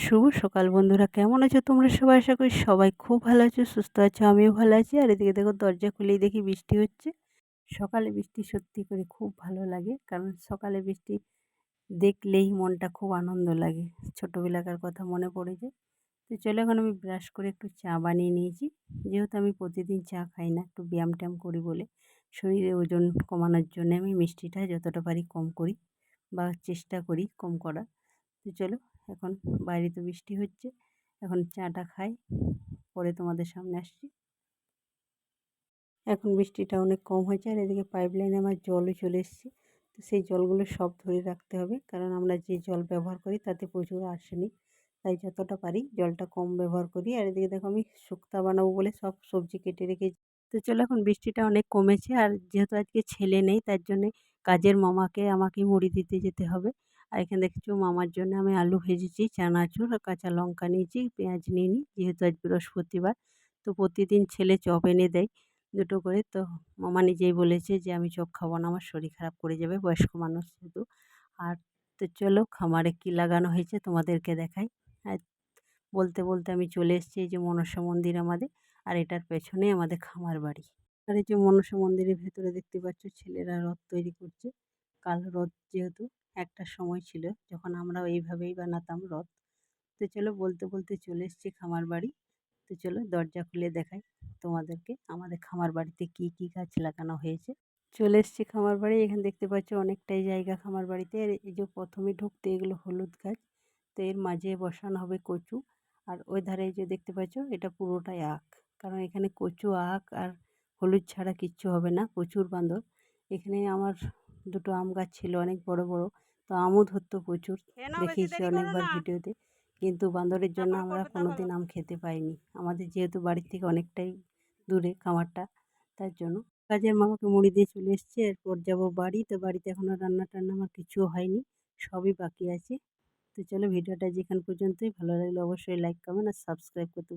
শুভ সকাল বন্ধুরা, কেমন আছো তোমরা সবাই? আশা করি সবাই খুব ভালো আছো, সুস্থ আছো। আমিও ভালো আছি। আর এদিকে দেখো, দরজা খুলেই দেখি বৃষ্টি হচ্ছে। সকালে বৃষ্টি সত্যি করে খুব ভালো লাগে, কারণ সকালে বৃষ্টি দেখলেই মনটা খুব আনন্দ লাগে, ছোটোবেলাকার কথা মনে পড়ে যায়। তো চলো, এখন আমি ব্রাশ করে একটু চা বানিয়ে নিয়েছি। যেহেতু আমি প্রতিদিন চা খাই না, একটু ব্যায়াম ট্যায়াম করি বলে, শরীরে ওজন কমানোর জন্য আমি মিষ্টিটা যতটা পারি কম করি, বা চেষ্টা করি কম করার। তো চলো, এখন বাইরে তো বৃষ্টি হচ্ছে, এখন চাটা খাই, পরে তোমাদের সামনে আসছি। এখন বৃষ্টিটা অনেক কম হয়েছে, আর এদিকে পাইপ লাইনে আমার জলও চলে এসেছে। তো সেই জলগুলো সব ধরে রাখতে হবে, কারণ আমরা যে জল ব্যবহার করি তাতে প্রচুর আর্সেনিক। তাই যতটা পারি জলটা কম ব্যবহার করি। আর এদিকে দেখো, আমি শুক্তো বানাবো বলে সব সবজি কেটে রেখেছি। তো চলো, এখন বৃষ্টিটা অনেক কমেছে, আর যেহেতু আজকে ছেলে নেই, তার জন্যে কাজের মামাকে আমাকে মুড়ি দিতে যেতে হবে। আর এখানে দেখছো, মামার জন্য আমি আলু ভেজেছি, চানাচুর আর কাঁচা লঙ্কা নিয়েছি, পেঁয়াজ নিইনি, যেহেতু আজ বৃহস্পতিবার। তো প্রতিদিন ছেলে চপ এনে দেয় দুটো করে। তো মামা নিজেই বলেছে যে আমি চপ খাবো না, আমার শরীর খারাপ করে যাবে, বয়স্ক মানুষ যেহেতু। আর তো চলো, খামারে কি লাগানো হয়েছে তোমাদেরকে দেখাই। আর বলতে বলতে আমি চলে এসেছি এই যে মনসা মন্দির আমাদের, আর এটার পেছনেই আমাদের খামার বাড়ি। আর এই যে মনসা মন্দিরের ভেতরে দেখতে পাচ্ছ, ছেলেরা রথ তৈরি করছে। কাল রথ, যেহেতু একটা সময় ছিল যখন আমরা এইভাবেই বানাতাম রথ। তো চলো, বলতে বলতে চলে এসেছি খামার বাড়ি। তো চলো, দরজা খুলে দেখাই তোমাদেরকে আমাদের খামার বাড়িতে কি কি গাছ লাগানো হয়েছে। চলে এসেছি খামার বাড়ি। এখানে দেখতে পাচ্ছ অনেকটাই জায়গা খামার বাড়িতে। আর এই যে প্রথমে ঢুকতে এগুলো হলুদ গাছ, তো এর মাঝে বসানো হবে কচু। আর ওই ধারে যে দেখতে পাচ্ছ, এটা পুরোটাই আখ, কারণ এখানে কচু, আখ আর হলুদ ছাড়া কিচ্ছু হবে না, প্রচুর বান্দর। এখানে আমার দুটো আম গাছ ছিল, অনেক বড় বড়। তো আমও ধরতো প্রচুর, দেখিয়েছি অনেকবার ভিডিওতে। কিন্তু বান্দরের জন্য আমরা কোনোদিন আম খেতে পাইনি, আমাদের যেহেতু বাড়ির থেকে অনেকটাই দূরে খামারটা, তার জন্য। কাজের মামাকে মুড়ি দিয়ে চলে এসেছি, এরপর যাবো বাড়ি। তো বাড়িতে এখনও রান্না টান্না আমার কিছুও হয়নি, সবই বাকি আছে। তো চলো, ভিডিওটা যেখান পর্যন্তই, ভালো লাগলে অবশ্যই লাইক, কমেন্ট আর সাবস্ক্রাইব করতে